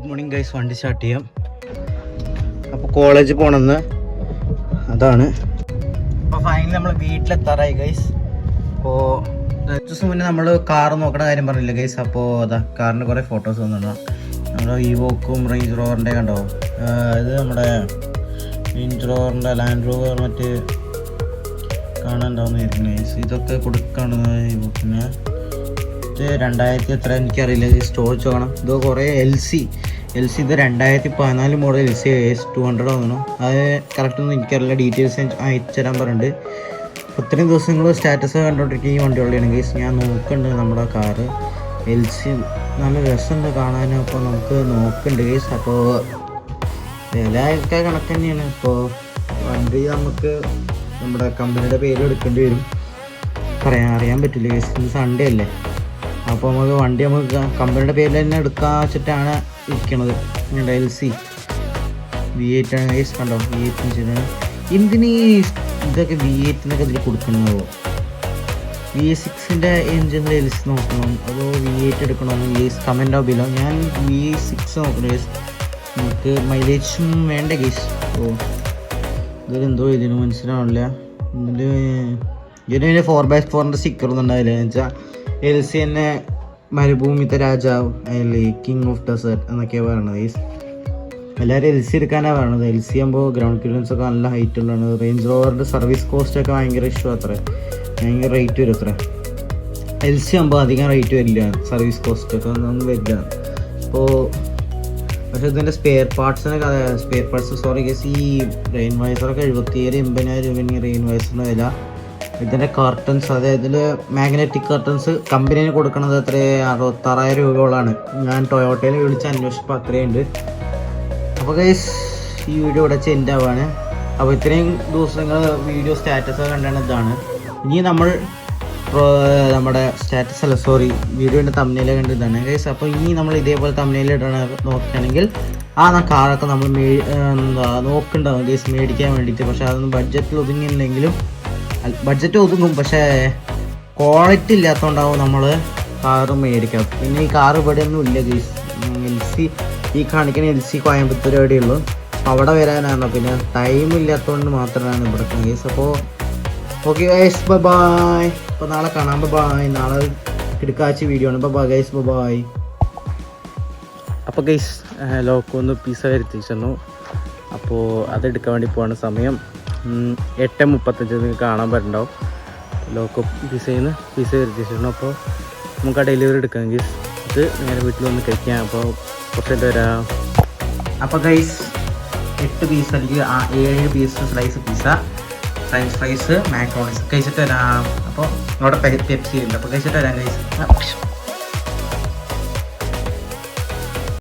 Good morning guys. വണ്ടി start ചെയ്യാം. അപ്പോൾ കോളേജിൽ പോകണമെന്ന് അതാണ്. അപ്പോൾ ഫൈനലി നമ്മൾ വീട്ടിലെത്താറായി ഗൈസ്. അപ്പോൾ ദിവസം മുന്നേ നമ്മൾ കാർ നോക്കണ കാര്യം പറഞ്ഞില്ല ഗൈസ്. അപ്പോൾ അതാ കാറിൻ്റെ കുറേ ഫോട്ടോസ് വന്നിട്ടുണ്ടോ. നമ്മുടെ ഈവോക്കും റേഞ്ച് റോവറിൻ്റെ കണ്ടോ. ഇത് നമ്മുടെ റേഞ്ച് റോവറിൻ്റെ ലാൻഡ് റോവർ മറ്റ് കാണാനുണ്ടാവുന്നതായിരിക്കും ഗൈസ്. ഇതൊക്കെ കൊടുക്കണം ഈവോക്കിന്. ഇത് 2000 എത്ര എനിക്കറിയില്ല, സ്റ്റോർ വേണം. ഇത് കുറേ എൽ സി ഇത് 2014 മോഡൽ LC S200 തോന്നുന്നു. അത് കറക്റ്റൊന്നും എനിക്കറിയില്ല, ഡീറ്റെയിൽസ് അയച്ചു തരാൻ പറഞ്ഞിട്ടുണ്ട്. ഇത്രയും ദിവസങ്ങൾ സ്റ്റാറ്റസ് കണ്ടുകൊണ്ടിരിക്കുക ഈ വണ്ടിയുള്ളതാണ് ഗൈസ്. ഞാൻ നോക്കുന്നുണ്ട് നമ്മുടെ കാറ് LC നല്ല രസമുണ്ട് കാണാനും. അപ്പോൾ നമുക്ക് നോക്കുന്നുണ്ട് ഗൈസ്. അപ്പോൾ വിലയൊക്കെ കണക്ക് തന്നെയാണ്. ഇപ്പോൾ വണ്ടി നമുക്ക് നമ്മുടെ കമ്പനിയുടെ പേര് എടുക്കേണ്ടി വരും, അറിയാൻ പറ്റില്ല ഗൈസ്. ഇത് സൺഡേ അല്ലേ. അപ്പോൾ വണ്ടി നമുക്ക് കമ്പനിയുടെ പേരിൽ തന്നെ എടുക്കാൻ വെച്ചിട്ടാണ് ഇരിക്കണത്. LC V8 ആണ് ഗൈസ്. കണ്ടോ V8 എഞ്ചിനാണ്. എന്തിന് ഇതൊക്കെ V8 എന്നൊക്കെ ഇതിൽ കൊടുക്കണമോ? V6 എഞ്ചിൻ്റെ LC നോക്കണം അതോ V8 എടുക്കണമെന്ന് ഗൈസ് കമൻ്റ് ആവില്ല. ഞാൻ V6 നോക്കണം ഗൈസ്. നമുക്ക് മൈലേജും വേണ്ട ഗൈസ്. ഓ ഇതിലെന്തോ ഇതിന് മനസ്സിലാവില്ല. ഇതിന് 4x4 സ്റ്റിക്കർ ഒന്നും ഉണ്ടാവില്ല. എന്ന് വെച്ചാൽ LC തന്നെ മരുഭൂമിത്തെ രാജാവ് അല്ലേ, കിങ് ഓഫ് ഡെസേർട്ട് എന്നൊക്കെയാണ് പറയണത് ഗൈസ്. എല്ലാവരും LC എടുക്കാനാണ് പറയണത്. LC ആകുമ്പോൾ ഗ്രൗണ്ട് ക്ലിയറൻസ് ഒക്കെ നല്ല ഹൈറ്റുള്ളതാണ്. റേഞ്ച് റോവറിൻ്റെ സർവീസ് കോസ്റ്റൊക്കെ ഭയങ്കര ഇഷ്ടം. അത്ര ഭയങ്കര റേറ്റ് വരും. അത്ര LC ആകുമ്പോൾ അധികം റേറ്റ് വരില്ല, സർവീസ് കോസ്റ്റൊക്കെ ഒന്നും വരില്ല. അപ്പോൾ പക്ഷേ ഇതിൻ്റെ സ്പെയർ പാർട്സ് സോറി ഗൈസ്. ഈ റെയിൻ വൈസറൊക്കെ 77,000-80,000 രൂപ റെയിൻ വൈസറിൻ്റെ വില. ഇതിൻ്റെ കർട്ടൻസ്, അതായത് ഇതിൽ മാഗ്നറ്റിക് കർട്ടൻസ് കമ്പനിന് കൊടുക്കുന്നത് എത്ര 66,000 രൂപയോളാണ്. ഞാൻ ടൊയോട്ടയിൽ വിളിച്ച് അന്വേഷിച്ചപ്പോൾ അത്രയുണ്ട്. അപ്പോൾ ഗൈസ് ഈ വീഡിയോ ഇവിടെ ചെൻഡ് ആവുകയാണ്. അപ്പോൾ ഇത്രയും ദിവസങ്ങൾ വീഡിയോ സ്റ്റാറ്റസ് കണ്ടാണ് ഇതാണ്. ഇനി നമ്മൾ നമ്മുടെ സ്റ്റാറ്റസ് അല്ല സോറി വീഡിയോൻ്റെ തമ്മിൽ കണ്ടിതാണ് ഗൈസ്. അപ്പോൾ ഇനി നമ്മൾ ഇതേപോലെ തമ്മിൽ ഇടണ നോക്കുകയാണെങ്കിൽ ആ കാറൊക്കെ നമ്മൾ നോക്കുന്നുണ്ടാവും ഗൈസ് മേടിക്കാൻ വേണ്ടിയിട്ട്. പക്ഷേ അതൊന്നും ബഡ്ജറ്റിൽ ഒതുങ്ങിയില്ലെങ്കിലും ബഡ്ജറ്റ് ഒതുങ്ങും, പക്ഷേ ക്വാളിറ്റി ഇല്ലാത്തതുകൊണ്ടാവും നമ്മൾ കാറ് മേടിക്കാം. പിന്നെ ഈ കാറ് ഇവിടെ ഒന്നും ഇല്ല ഗൈസ്. LC ഈ കാണിക്കുന്ന LC കോയമ്പത്തൂർ എവിടെയുള്ളൂ, അവിടെ വരാനാണോ. പിന്നെ ടൈം ഇല്ലാത്തതുകൊണ്ട് മാത്രമാണ് ഇവിടെ ഗൈസ്. അപ്പോൾ ഓക്കെ ഗൈസ്, ബൈ. അപ്പോൾ നാളെ കാണാം. ബൈ. നാളെ കിടക്കാഴ്ച വീഡിയോ ആണ്. Bye guys, bye. അപ്പോൾ ഗൈസ് ലോക്കൊന്ന് പിസ്സ വരുത്തിച്ചു. അപ്പോൾ അതെടുക്കാൻ വേണ്ടി പോകാണ്. സമയം 8:35 നിങ്ങൾക്ക് കാണാൻ പറ്റുന്നുണ്ടാവും. Loco pizza വരുത്തിച്ചിട്ടുണ്ട്. അപ്പോൾ നമുക്ക് ആ ഡെലിവറി എടുക്കാം ഗൈസ്. ഇത് നേരെ വീട്ടിൽ വന്ന് കഴിക്കാം. അപ്പോൾ കുറച്ചായിട്ട് വരാം. അപ്പോൾ ഗൈസ് 8 പീസ് അല്ലെങ്കിൽ 7 piece slice pizza, French fries, macaronis കഴിച്ചിട്ട് വരാം. അപ്പോൾ അവിടെ പെപ്സി ഉണ്ട്. അപ്പോൾ കഴിച്ചിട്ട് വരാം ഗൈസ്.